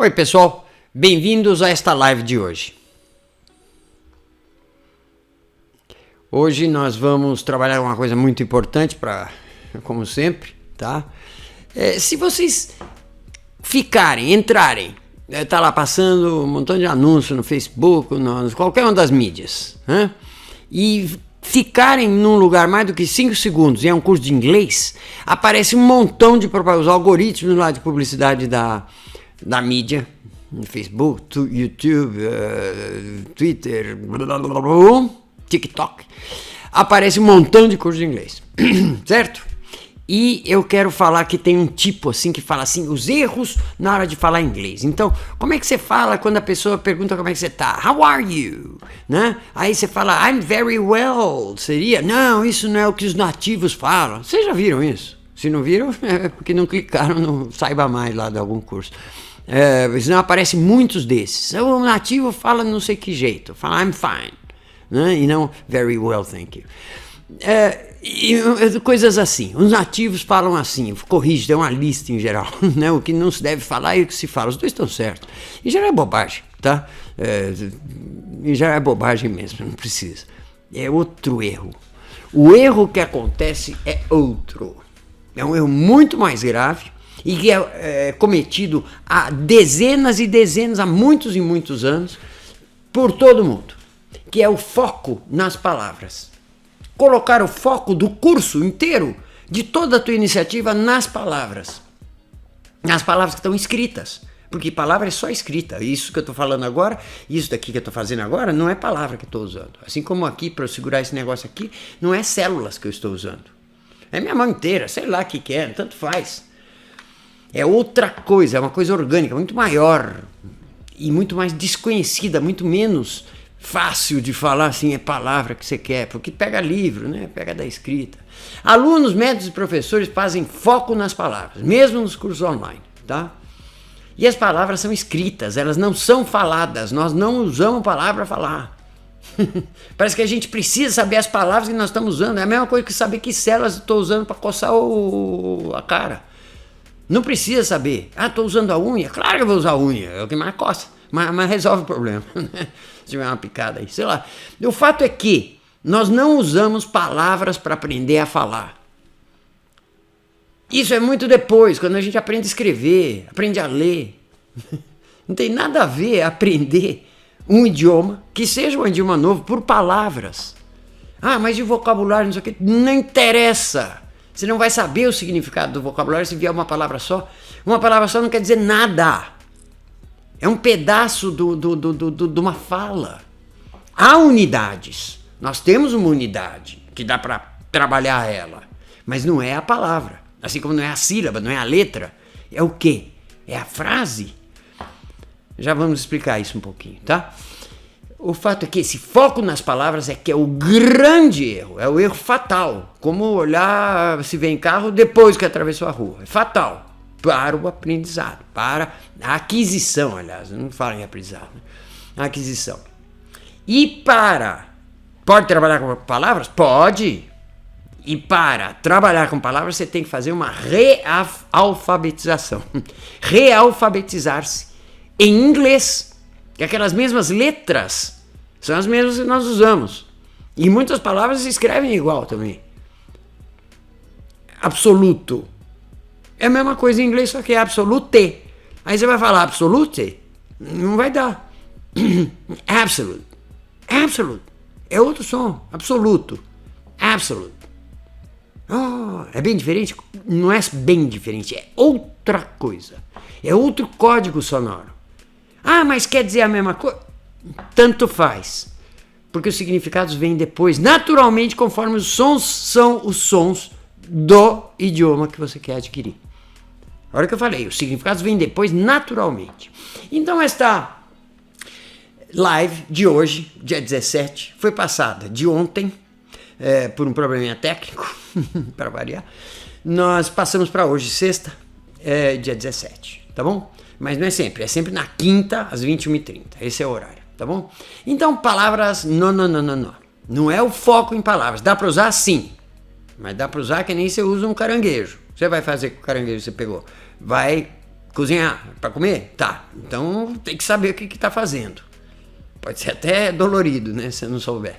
Oi pessoal, bem-vindos a esta live de hoje. Hoje nós vamos trabalhar uma coisa muito importante como sempre, tá? Se vocês entrarem, tá lá passando um montão de anúncios no Facebook, qualquer uma das mídias, né? E ficarem num lugar mais do que 5 segundos e é um curso de inglês, aparece um montão de propaganda, os algoritmos lá de publicidade da mídia, no Facebook, YouTube, Twitter, TikTok, aparece um montão de curso de inglês, certo? E eu quero falar que tem um tipo assim que fala assim, os erros na hora de falar inglês. Então, como é que você fala quando a pessoa pergunta como é que você tá? How are you? Né? Aí você fala, I'm very well. Seria, não, isso não é o que os nativos falam. Vocês já viram isso? Se não viram, é porque não clicaram no Saiba Mais lá de algum curso. Senão aparecem muitos desses. O nativo fala não sei que jeito, fala I'm fine, né? E não very well, thank you. Coisas assim, os nativos falam assim, corrige, tem uma lista em geral, né? O que não se deve falar e o que se fala, os dois estão certos. Em geral é bobagem, tá? Em geral é bobagem mesmo, não precisa. É outro erro. O erro que acontece é outro. É um erro muito mais grave e que é cometido há dezenas e dezenas, há muitos e muitos anos, por todo mundo, que é o foco nas palavras. Colocar o foco do curso inteiro, de toda a tua iniciativa, nas palavras que estão escritas, porque palavra é só escrita. Isso que eu estou falando agora, isso daqui que eu estou fazendo agora, não é palavra que eu estou usando. Assim como aqui, para eu segurar esse negócio aqui, não é células que eu estou usando. É minha mão inteira, sei lá o que é, tanto faz. É outra coisa, é uma coisa orgânica, muito maior e muito mais desconhecida, muito menos fácil de falar assim, é palavra que você quer, porque pega livro, né? Pega da escrita. Alunos, médicos e professores fazem foco nas palavras, mesmo nos cursos online, tá? E as palavras são escritas, elas não são faladas, nós não usamos palavra para falar. Parece que a gente precisa saber as palavras que nós estamos usando, é a mesma coisa que saber que células estou usando para coçar a cara. Não precisa saber. Estou usando a unha? Claro que eu vou usar a unha, é o que mais coça, mas resolve o problema. Se tiver uma picada aí, sei lá. O fato é que nós não usamos palavras para aprender a falar. Isso é muito depois, quando a gente aprende a escrever, aprende a ler. Não tem nada a ver aprender um idioma, que seja um idioma novo, por palavras. Mas e o vocabulário, não sei o quê? Não interessa. Você não vai saber o significado do vocabulário se vier uma palavra só. Uma palavra só não quer dizer nada. É um pedaço de uma fala. Há unidades. Nós temos uma unidade que dá para trabalhar ela. Mas não é a palavra. Assim como não é a sílaba, não é a letra. É o quê? É a frase. Já vamos explicar isso um pouquinho, tá? O fato é que esse foco nas palavras é que é o grande erro. É o erro fatal. Como olhar se vem carro depois que atravessou a rua. É fatal. Para o aprendizado, para a aquisição, aliás, não falo em aprendizado, né? A aquisição. E pode trabalhar com palavras? Pode. E para trabalhar com palavras, você tem que fazer uma realfabetização. Realfabetizar-se em inglês. Que aquelas mesmas letras são as mesmas que nós usamos. E muitas palavras se escrevem igual também. Absoluto. É a mesma coisa em inglês, só que é absolute. Aí você vai falar absolute, não vai dar. Absolute. Absolute. É outro som. Absoluto. Absolute. É bem diferente? Não é bem diferente, é outra coisa. É outro código sonoro. Mas quer dizer a mesma coisa? Tanto faz. Porque os significados vêm depois, naturalmente, conforme os sons são os sons do idioma que você quer adquirir. A hora que eu falei, os significados vêm depois naturalmente. Então esta live de hoje, dia 17, foi passada de ontem, por um probleminha técnico, para variar. Nós passamos para hoje, sexta, dia 17, tá bom? Mas não é sempre na quinta, às 21h30, esse é o horário, tá bom? Então palavras, não. Não é o foco em palavras, dá para usar sim, mas dá para usar que nem você usa um caranguejo. Você vai fazer com o caranguejo que você pegou? Vai Cozinhar para comer? Tá. Então tem que saber o que está fazendo. Pode ser até dolorido, né? Se você não souber.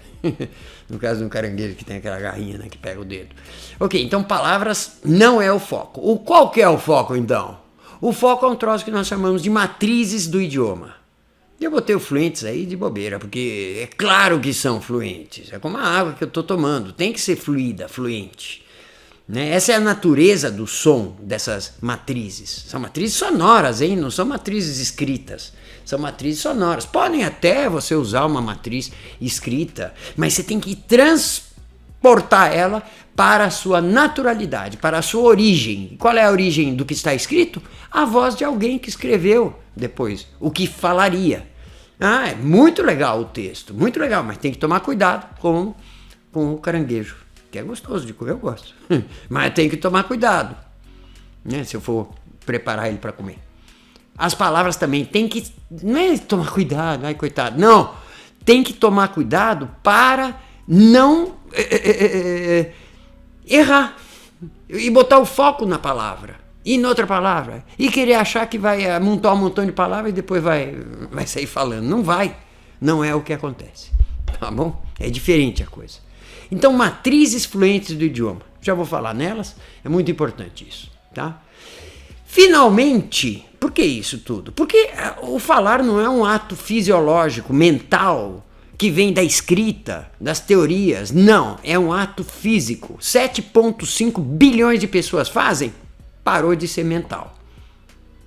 No caso de um caranguejo que tem aquela garrinha, né, que pega o dedo. Ok, então palavras não é o foco. Qual que é o foco, então? O foco é um troço que nós chamamos de matrizes do idioma. E eu botei o fluentes aí de bobeira, porque é claro que são fluentes. É como a água que eu estou tomando. Tem que ser fluida, fluente. Né? Essa é a natureza do som dessas matrizes. São matrizes sonoras, hein? Não são matrizes escritas. São matrizes sonoras. Podem até você usar uma matriz escrita, mas você tem que transportar ela para a sua naturalidade, para a sua origem. Qual é a origem do que está escrito? A voz de alguém que escreveu depois, o que falaria. Ah, é muito legal o texto, muito legal, mas tem que tomar cuidado com o caranguejo, que é gostoso de comer, eu gosto. Mas tem que tomar cuidado, né, se eu for preparar ele para comer. As palavras também tem que, não é tomar cuidado, ai coitado, não, tem que tomar cuidado para não errar e botar o foco na palavra e noutra palavra e querer achar que vai montar um montão de palavras e depois vai sair falando. Não vai, não é o que acontece, tá bom? É diferente a coisa. Então, matrizes fluentes do idioma, já vou falar nelas, é muito importante isso, tá? Finalmente, por que isso tudo? Porque o falar não é um ato fisiológico, mental, que vem da escrita, das teorias. Não, é um ato físico. 7,5 bilhões de pessoas fazem, parou de ser mental.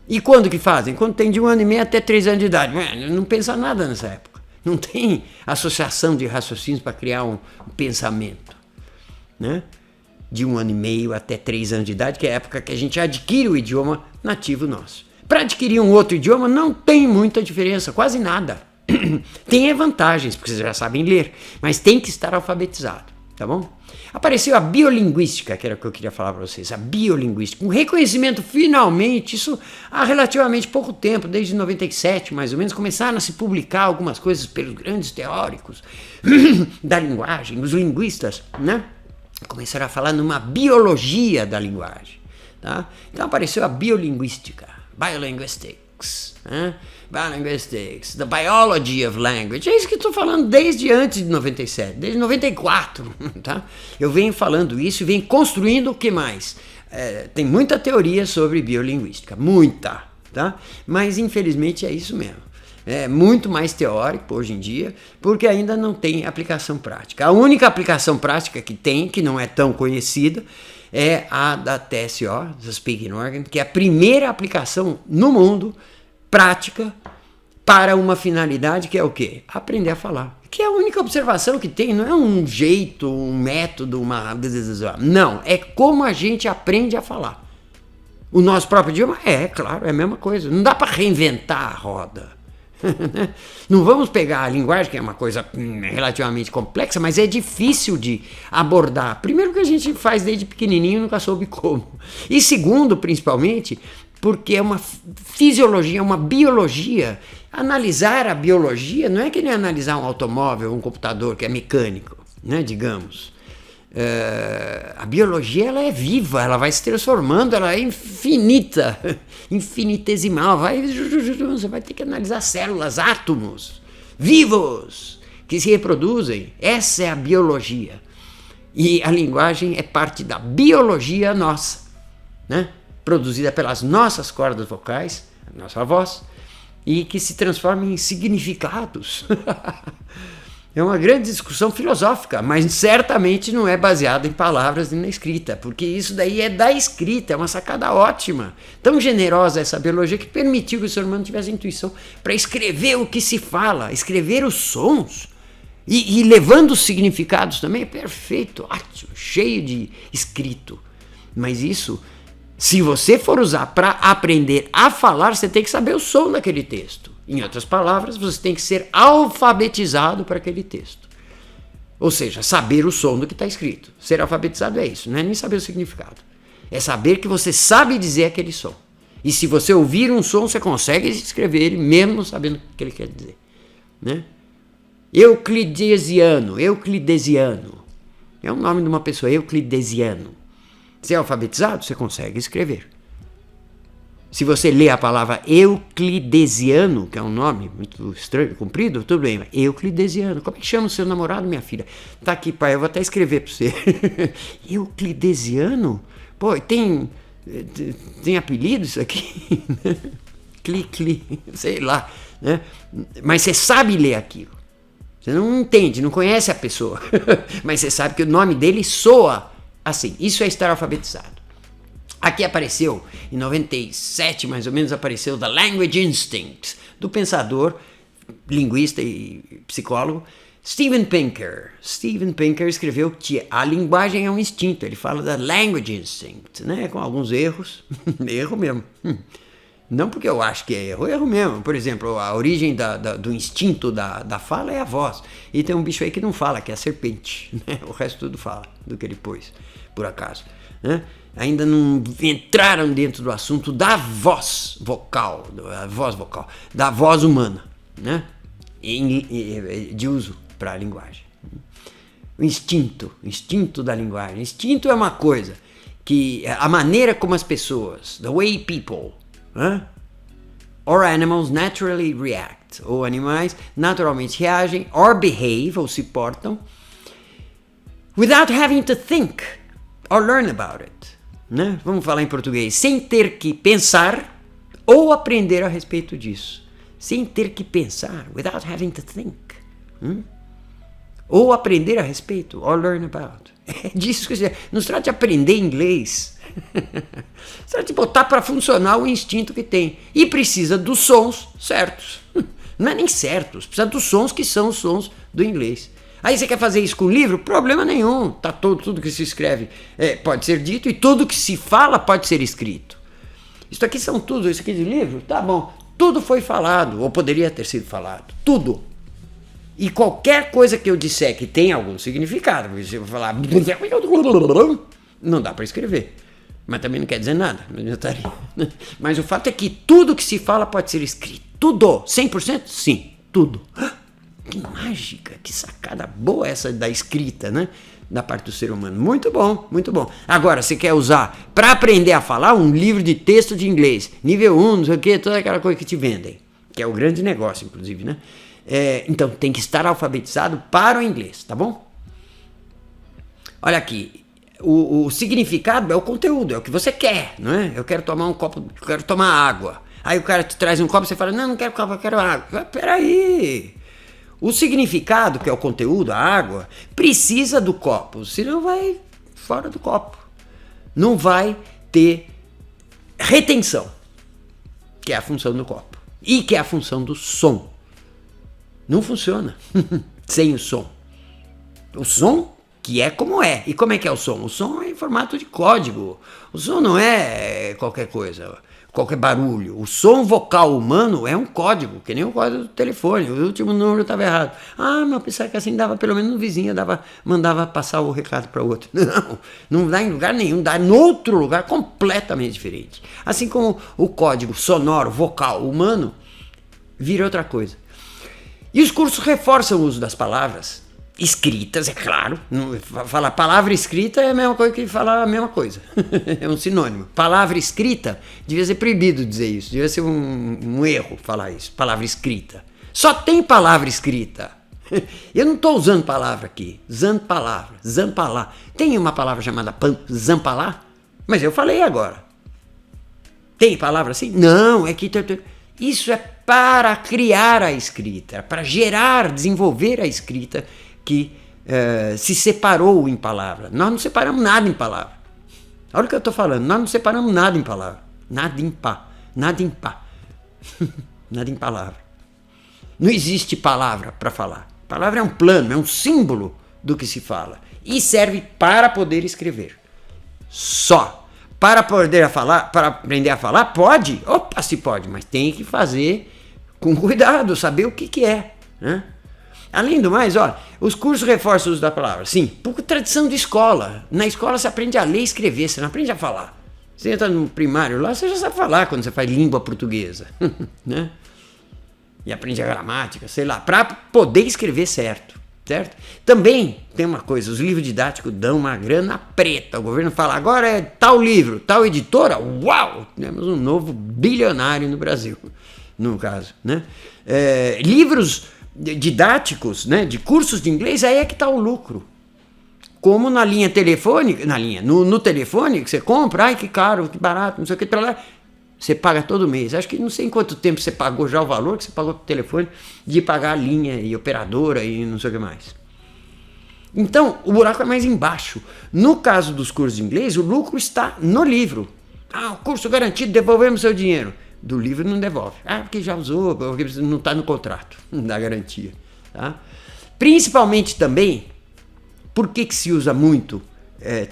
E quando que fazem? Quando tem de 1 ano e meio até 3 anos de idade. Não pensa nada nessa época. Não tem associação de raciocínios para criar um pensamento, né? De 1 ano e meio até 3 anos de idade, que é a época que a gente adquire o idioma nativo nosso. Para adquirir um outro idioma não tem muita diferença, quase nada. Tem vantagens, porque vocês já sabem ler, mas tem que estar alfabetizado, tá bom? Apareceu a biolinguística, que era o que eu queria falar para vocês, a biolinguística, um reconhecimento finalmente, isso há relativamente pouco tempo, desde 97 mais ou menos, começaram a se publicar algumas coisas pelos grandes teóricos da linguagem, os linguistas, né? Começaram a falar numa biologia da linguagem, tá? Então apareceu a biolinguística, biolinguistics, né? Biolinguistics, the biology of language. É isso que eu estou falando desde antes de 97, desde 94, tá? Eu venho falando isso e venho construindo o que mais? Tem muita teoria sobre biolinguística, muita, tá? Mas infelizmente é isso mesmo. É muito mais teórico hoje em dia, porque ainda não tem aplicação prática. A única aplicação prática que tem, que não é tão conhecida, é a da TSO, the Speaking Organ, que é a primeira aplicação no mundo prática para uma finalidade que é o quê? Aprender a falar. Que é a única observação que tem, não é um jeito, um método, não, é como a gente aprende a falar. O nosso próprio idioma claro, é a mesma coisa. Não dá para reinventar a roda. Não vamos pegar a linguagem, que é uma coisa relativamente complexa, mas é difícil de abordar. Primeiro que a gente faz desde pequenininho e nunca soube como. E segundo, principalmente, porque é uma fisiologia, uma biologia. Analisar a biologia não é que nem analisar um automóvel, um computador que é mecânico, né, digamos. A biologia ela é viva, ela vai se transformando, ela é infinita, infinitesimal. Você vai ter que analisar células, átomos vivos que se reproduzem. Essa é a biologia. E a linguagem é parte da biologia nossa, né? Produzida pelas nossas cordas vocais, a nossa voz, e que se transforma em significados. É uma grande discussão filosófica, mas certamente não é baseada em palavras nem na escrita, porque isso daí é da escrita, é uma sacada ótima, tão generosa essa biologia que permitiu que o ser humano tivesse intuição para escrever o que se fala, escrever os sons e levando os significados também, é perfeito, ótimo, cheio de escrito. Mas isso, se você for usar para aprender a falar, você tem que saber o som daquele texto. Em outras palavras, você tem que ser alfabetizado para aquele texto. Ou seja, saber o som do que está escrito. Ser alfabetizado é isso, não é nem saber o significado. É saber que você sabe dizer aquele som. E se você ouvir um som, você consegue escrever ele mesmo sabendo o que ele quer dizer. Né? Euclidesiano. É o nome de uma pessoa, euclidesiano. Se é alfabetizado, você consegue escrever. Se você lê a palavra euclidesiano, que é um nome muito estranho, comprido, tudo bem, mas euclidesiano. Como é que chama o seu namorado, minha filha? Tá aqui, pai, eu vou até escrever para você. Euclidesiano? Pô, tem apelido isso aqui? Cli, sei lá. Né? Mas você sabe ler aquilo. Você não entende, não conhece a pessoa. Mas você sabe que o nome dele soa assim. Isso é estar alfabetizado. Aqui apareceu, em 97 mais ou menos, apareceu The Language Instinct, do pensador, linguista e psicólogo Steven Pinker. Steven Pinker escreveu que a linguagem é um instinto, ele fala da Language Instinct, né, com alguns erros, erro mesmo. Não porque eu acho que é erro mesmo. Por exemplo, a origem do instinto da fala é a voz. E tem um bicho aí que não fala, que é a serpente, né? O resto tudo fala, do que ele pôs, por acaso, né? Ainda não entraram dentro do assunto da voz vocal, da voz humana, né? De uso para a linguagem. O instinto da linguagem. Instinto é uma coisa que a maneira como as pessoas, the way people, or animals naturally react, ou animais naturalmente reagem, or behave, ou se portam, without having to think or learn about it. Né? Vamos falar em português, sem ter que pensar ou aprender a respeito disso. Sem ter que pensar, without having to think. Ou aprender a respeito, or learn about. É disso que você... Não se trata de aprender inglês. Se trata de botar para funcionar o instinto que tem. E precisa dos sons certos. Não é nem certos, precisa dos sons que são os sons do inglês. Aí você quer fazer isso com livro? Problema nenhum. Tá tudo que se escreve pode ser dito e tudo que se fala pode ser escrito. Isso aqui são tudo, isso aqui de livro? Tá bom. Tudo foi falado, ou poderia ter sido falado. Tudo. E qualquer coisa que eu disser que tem algum significado, você vai falar... Não dá para escrever. Mas também não quer dizer nada. Mas o fato é que tudo que se fala pode ser escrito. Tudo. 100%? Sim. Tudo. Que mágica, que sacada boa essa da escrita, né? Da parte do ser humano. Muito bom, muito bom. Agora, você quer usar para aprender a falar um livro de texto de inglês, nível 1, não sei o que, toda aquela coisa que te vendem, que é o grande negócio, inclusive, né? Então, tem que estar alfabetizado para o inglês, tá bom? Olha aqui, o significado é o conteúdo, é o que você quer, não é? Eu quero tomar um copo, eu quero tomar água. Aí o cara te traz um copo e você fala, não quero copo, eu quero água. Peraí. O significado, que é o conteúdo, a água, precisa do copo, senão vai fora do copo. Não vai ter retenção, que é a função do copo, e que é a função do som. Não funciona sem o som. O som, que é como é. E como é que é o som? O som é em formato de código. O som não é qualquer coisa, qualquer barulho. O som vocal humano é um código, que nem o código do telefone. O último número estava errado. Mas eu pensava que assim dava, pelo menos no vizinho, mandava passar o recado para o outro. Não dá em lugar nenhum, dá em outro lugar completamente diferente. Assim como o código sonoro, vocal humano, vira outra coisa. E os cursos reforçam o uso das palavras escritas, é claro. Falar palavra escrita é a mesma coisa que falar a mesma coisa. É um sinônimo. Palavra escrita, devia ser proibido dizer isso. Devia ser um erro falar isso. Palavra escrita. Só tem palavra escrita. Eu não estou usando palavra aqui. Zampalá. Tem uma palavra chamada zampalá? Mas eu falei agora. Tem palavra assim? Não, é que... Isso é para criar a escrita, para gerar, desenvolver a escrita que se separou em palavra. Nós não separamos nada em palavra. Olha o que eu estou falando, nós não separamos nada em palavra. Nada em pá. Nada em palavra. Não existe palavra para falar. Palavra é um plano, é um símbolo do que se fala. E serve para poder escrever. Só. Para poder falar, para aprender a falar, pode? Opa, se pode, mas tem que fazer com cuidado, saber o que é, né? Além do mais, olha, os cursos reforçam o uso da palavra. Sim, por tradição de escola. Na escola você aprende a ler e escrever, você não aprende a falar. Você entra no primário lá, você já sabe falar quando você faz língua portuguesa, né? E aprende a gramática, sei lá, para poder escrever certo. certo? Também tem uma coisa, os livros didáticos dão uma grana preta. O governo fala, agora é tal livro, tal editora, uau! Temos um novo bilionário no Brasil, no caso, né? Livros didáticos, né, de cursos de inglês, aí é que está o lucro. Como na linha telefônica, no telefone que você compra, ai que caro, que barato, não sei o que, você paga todo mês. Acho que não sei em quanto tempo você pagou já o valor que você pagou pro telefone de pagar a linha e operadora e não sei o que mais. Então, o buraco é mais embaixo. No caso dos cursos de inglês, o lucro está no livro. O curso garantido, devolvemos seu dinheiro. Do livro não devolve. Porque já usou, porque não está no contrato da garantia. Tá? Principalmente também, por que se usa muito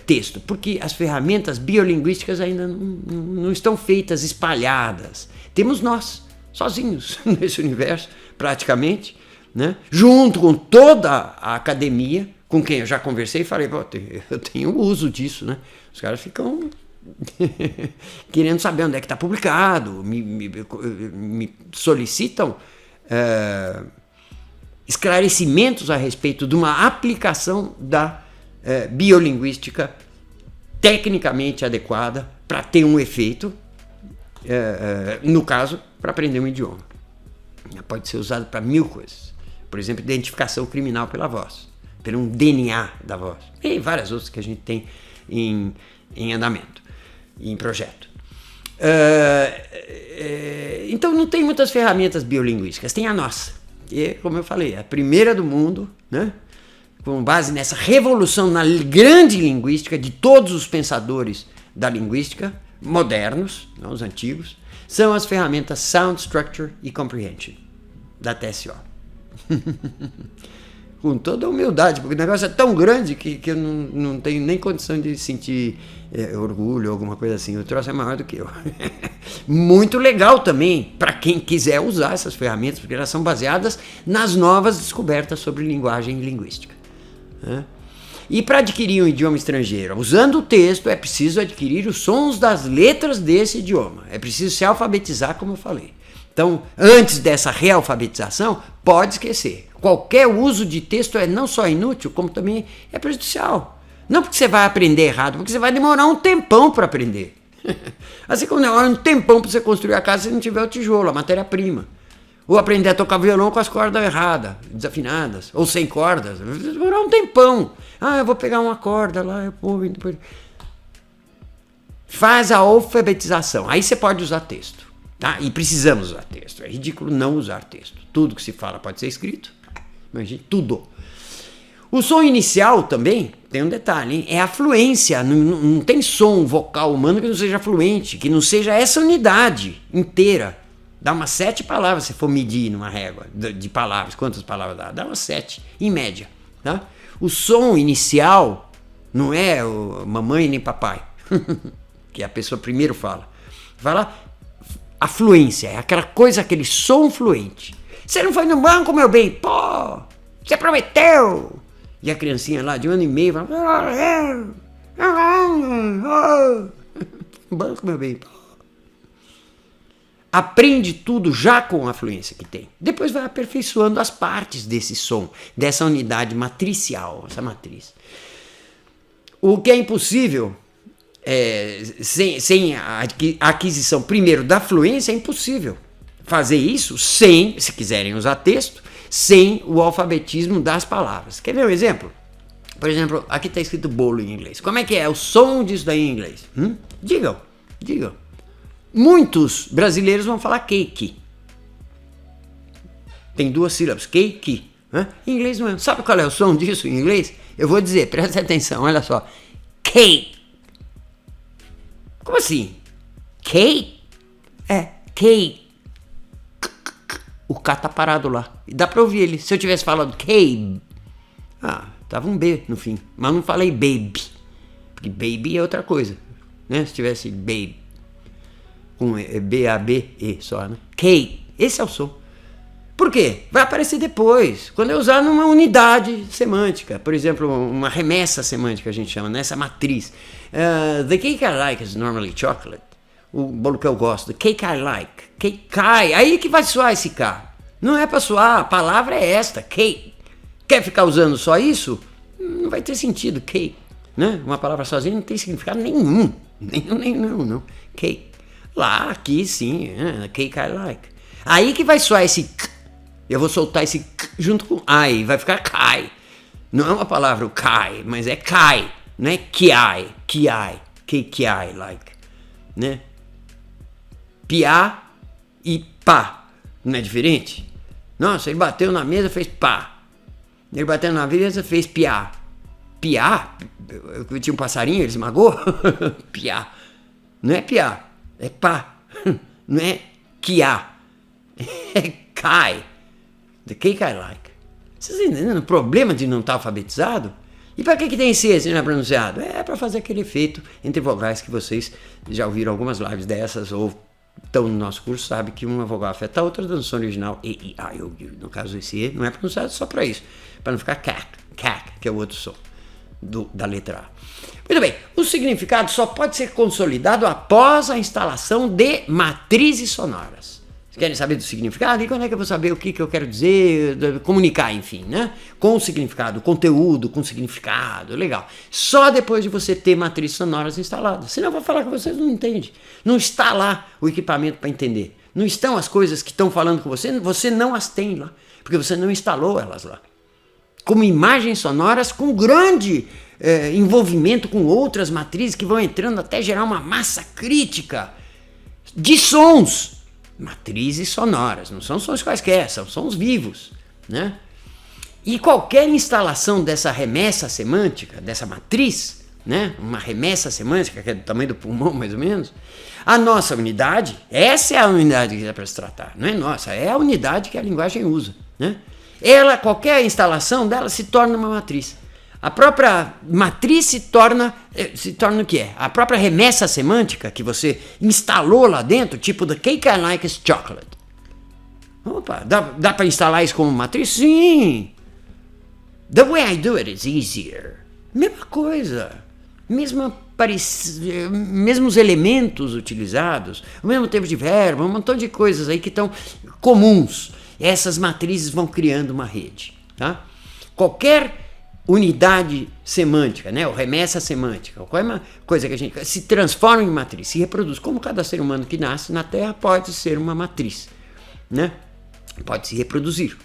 texto? Porque as ferramentas biolinguísticas ainda não estão feitas, espalhadas. Temos nós, sozinhos, nesse universo, praticamente, né? Junto com toda a academia, com quem eu já conversei e falei, eu tenho uso disso, né? Os caras ficam querendo saber onde é que está publicado, me solicitam esclarecimentos a respeito de uma aplicação da biolinguística tecnicamente adequada para ter um efeito, no caso, para aprender um idioma. Pode ser usado para 1000 coisas. Por exemplo, identificação criminal pela voz, pelo um DNA da voz. E várias outras que a gente tem em andamento, em projeto. Então não tem muitas ferramentas biolinguísticas, tem a nossa, que é, como eu falei, a primeira do mundo, né? Com base nessa revolução na grande linguística de todos os pensadores da linguística, modernos, não os antigos, são as ferramentas Sound Structure e Comprehension, da TSO. Com toda a humildade, porque o negócio é tão grande que eu não tenho nem condição de sentir orgulho ou alguma coisa assim. O troço é maior do que eu. Muito legal também para quem quiser usar essas ferramentas, porque elas são baseadas nas novas descobertas sobre linguagem e linguística. E para adquirir um idioma estrangeiro, usando o texto, é preciso adquirir os sons das letras desse idioma. É preciso se alfabetizar, como eu falei. Então, antes dessa realfabetização, pode esquecer. Qualquer uso de texto é não só inútil, como também é prejudicial. Não porque você vai aprender errado, porque você vai demorar um tempão para aprender. Assim como demora um tempão para você construir a casa se não tiver o tijolo, a matéria-prima. Ou aprender a tocar violão com as cordas erradas, desafinadas, ou sem cordas. Vai demorar um tempão. Eu vou pegar uma corda lá, depois. Faz a alfabetização. Aí você pode usar texto. Tá? E precisamos usar texto. É ridículo não usar texto. Tudo que se fala pode ser escrito. Imagine, tudo. O som inicial também tem um detalhe, hein? É a fluência. Não tem som vocal humano que não seja fluente, que não seja essa unidade inteira. Dá umas 7 palavras se for medir numa régua de palavras. Quantas palavras dá? Dá umas 7, em média. Tá? O som inicial não é o mamãe nem papai, que a pessoa primeiro fala. Fala a fluência, é aquela coisa, aquele som fluente. Você não foi no banco, meu bem? Pô, você prometeu. E a criancinha lá de 1 ano e meio fala, banco, meu bem. Aprende tudo já com a fluência que tem. Depois vai aperfeiçoando as partes desse som, dessa unidade matricial, essa matriz. O que é impossível, sem a aquisição primeiro da fluência, é impossível fazer isso sem, se quiserem usar texto, sem o alfabetismo das palavras. Quer ver um exemplo? Por exemplo, aqui está escrito bolo em inglês. Como é que é o som disso daí em inglês? Digam. Muitos brasileiros vão falar cake. Tem 2 sílabas, cake. Em inglês não é. Sabe qual é o som disso em inglês? Eu vou dizer, presta atenção, olha só. Cake. Como assim? Cake? Cake. O K tá parado lá. E dá pra ouvir ele. Se eu tivesse falado cave, tava um B no fim. Mas não falei baby. Porque baby é outra coisa. Né? Se tivesse baby. Com B-A-B-E só, né? Cake. Esse é o som. Por quê? Vai aparecer depois. Quando eu usar numa unidade semântica. Por exemplo, uma remessa semântica a gente chama, nessa matriz. The cake I like is normally chocolate. O bolo que eu gosto. The cake I like. Cake. Aí que vai soar esse K. Não é para soar. A palavra é esta. Cake. Quer ficar usando só isso? Não vai ter sentido. Cake, né? Uma palavra sozinha não tem significado nenhum. Nenhum, não. Cake. Lá, aqui sim, cake I like. Aí que vai soar esse k. Eu vou soltar esse k junto com I, vai ficar kai. Não é uma palavra o kai, mas é kai, não é kiai, cake I like, né? Piá e pá, não é diferente? Nossa, ele bateu na mesa, fez pá. Ele bateu na mesa, fez piá. Piá? Tinha um passarinho, ele esmagou? Piá. Não é piá, é pá. Não é quiá. É kai. The cake I like. Vocês estão entendendo o problema de não estar alfabetizado? E para que tem esse não é pronunciado? É para fazer aquele efeito entre vogais que vocês já ouviram algumas lives dessas ou estão no nosso curso, sabe que uma vogal afeta a outra dando som original E, I, O, U. No caso esse E não é pronunciado só para isso, para não ficar cac, que é o outro som da letra A. Muito bem, o significado só pode ser consolidado após a instalação de matrizes sonoras. Vocês querem saber do significado? E quando é que eu vou saber o que eu quero dizer, comunicar, enfim, né? Com o significado, conteúdo, com significado, legal. Só depois de você ter matrizes sonoras instaladas. Senão eu vou falar que vocês não entendem. Não está lá o equipamento para entender. Não estão as coisas que estão falando com você, você não as tem lá, porque você não instalou elas lá. Como imagens sonoras com grande envolvimento com outras matrizes que vão entrando até gerar uma massa crítica de sons. Matrizes sonoras, não são sons quaisquer, são sons vivos, né? E qualquer instalação dessa remessa semântica, dessa matriz, né? Uma remessa semântica que é do tamanho do pulmão mais ou menos, a nossa unidade, essa é a unidade que é para se tratar, não é nossa, é a unidade que a linguagem usa, né? Qualquer instalação dela se torna uma matriz. A própria matriz se torna o que é? A própria remessa semântica que você instalou lá dentro, tipo the cake I like is chocolate. Opa, dá para instalar isso como matriz? Sim! The way I do it is easier. Mesma coisa. Mesmos elementos utilizados, o mesmo tempo de verbo, um montão de coisas aí que estão comuns. Essas matrizes vão criando uma rede, tá? Qualquer unidade semântica, né, ou remessa semântica, qualquer coisa que a gente se transforma em matriz, se reproduz, como cada ser humano que nasce na Terra pode ser uma matriz, né? Pode se reproduzir,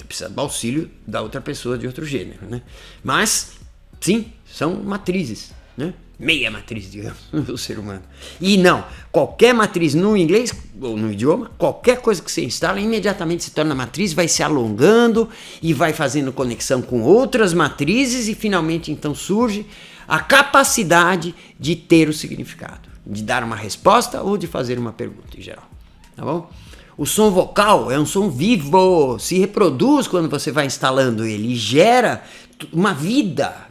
precisa do auxílio da outra pessoa de outro gênero, né? Mas, sim, são matrizes, né? Meia matriz, digamos, do ser humano. E não, qualquer matriz no inglês ou no idioma, qualquer coisa que você instala, imediatamente se torna matriz, vai se alongando e vai fazendo conexão com outras matrizes e finalmente então surge a capacidade de ter o significado, de dar uma resposta ou de fazer uma pergunta em geral, tá bom? O som vocal é um som vivo, se reproduz quando você vai instalando ele e gera uma vida,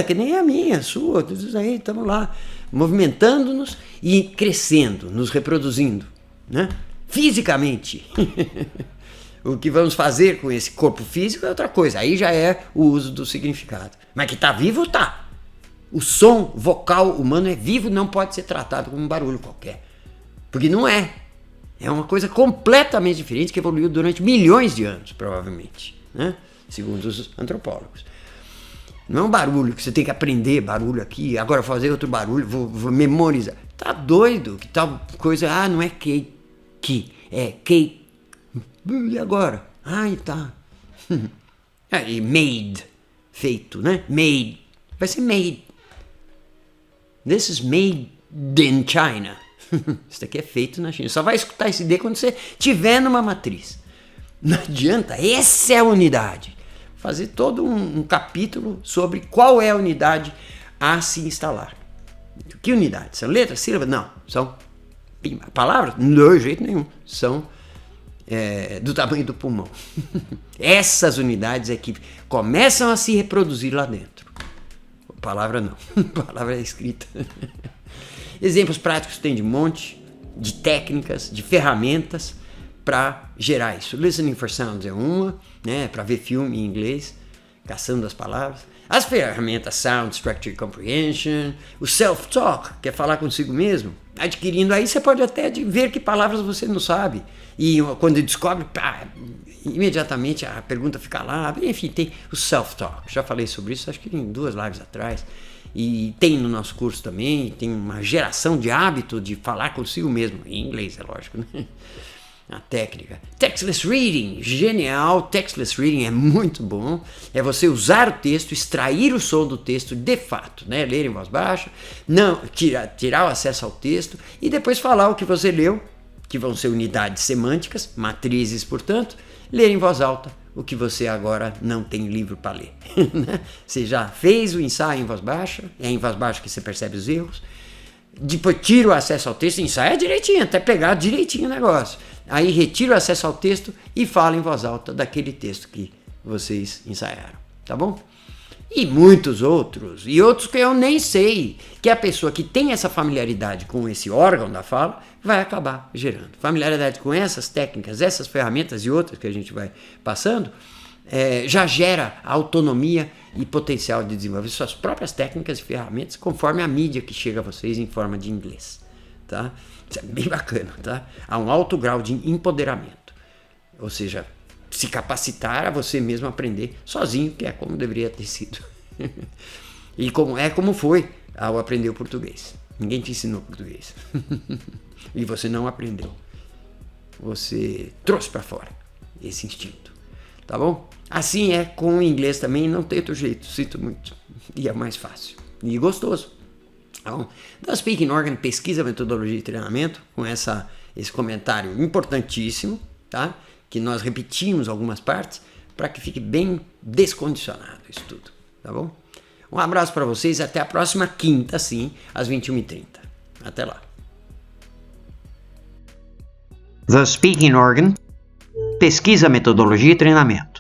que nem a minha, a sua, todos aí, estamos lá, movimentando-nos e crescendo, nos reproduzindo, né? Fisicamente. O que vamos fazer com esse corpo físico é outra coisa, aí já é o uso do significado. Mas que está vivo, tá. O som vocal humano é vivo, não pode ser tratado como um barulho qualquer, porque não é. É uma coisa completamente diferente que evoluiu durante milhões de anos, provavelmente, né? Segundo os antropólogos. Não é um barulho que você tem que aprender barulho aqui, agora fazer outro barulho, vou memorizar. Tá doido? Que tal coisa? Não é que, é que. E agora? Tá. E made, feito, né? Made. Vai ser made. This is made in China. Isso daqui é feito na China. Só vai escutar esse D quando você estiver numa matriz. Não adianta, essa é a unidade. Fazer todo um capítulo sobre qual é a unidade a se instalar. Que unidade? São letras, sílabas? Não, são palavras? De jeito nenhum. São do tamanho do pulmão. Essas unidades é que começam a se reproduzir lá dentro. Palavra não. Palavra é escrita. Exemplos práticos tem de monte, de técnicas, de ferramentas para gerar isso. Listening for Sounds é uma, né, para ver filme em inglês, caçando as palavras. As ferramentas Sound, Structure e Comprehension, o Self-Talk, que é falar consigo mesmo. Adquirindo aí, você pode até ver que palavras você não sabe. E quando descobre, imediatamente a pergunta fica lá. Enfim, tem o self-talk, já falei sobre isso, acho que em 2 lives atrás. E tem no nosso curso também, tem uma geração de hábito de falar consigo mesmo, em inglês, é lógico, né? A técnica. Textless Reading, genial. Textless Reading é muito bom. É você usar o texto, extrair o som do texto de fato, né? Ler em voz baixa, não tirar o acesso ao texto e depois falar o que você leu, que vão ser unidades semânticas, matrizes, portanto, ler em voz alta o que você agora não tem livro para ler. Você já fez o ensaio em voz baixa, é em voz baixa que você percebe os erros. Depois tira o acesso ao texto, ensaia direitinho, até pegar direitinho o negócio. Aí retira o acesso ao texto e fala em voz alta daquele texto que vocês ensaiaram, tá bom? E muitos outros, e outros que eu nem sei, que a pessoa que tem essa familiaridade com esse órgão da fala vai acabar gerando. Familiaridade com essas técnicas, essas ferramentas e outras que a gente vai passando, já gera autonomia e potencial de desenvolver suas próprias técnicas e ferramentas conforme a mídia que chega a vocês em forma de inglês, tá? Isso é bem bacana, tá? Há um alto grau de empoderamento, ou seja, se capacitar a você mesmo aprender sozinho, que é como deveria ter sido. E como foi ao aprender o português. Ninguém te ensinou português. E você não aprendeu. Você trouxe para fora esse instinto, tá bom? Assim é com o inglês também, não tem outro jeito, sinto muito. E é mais fácil e gostoso. Então, da Speaking Organ, pesquisa, metodologia e treinamento, com esse comentário importantíssimo, tá? Que nós repetimos algumas partes para que fique bem descondicionado isso tudo, tá bom? Um abraço para vocês, até a próxima quinta, sim, às 21h30. Até lá. The Speaking Organ, pesquisa, metodologia e treinamento.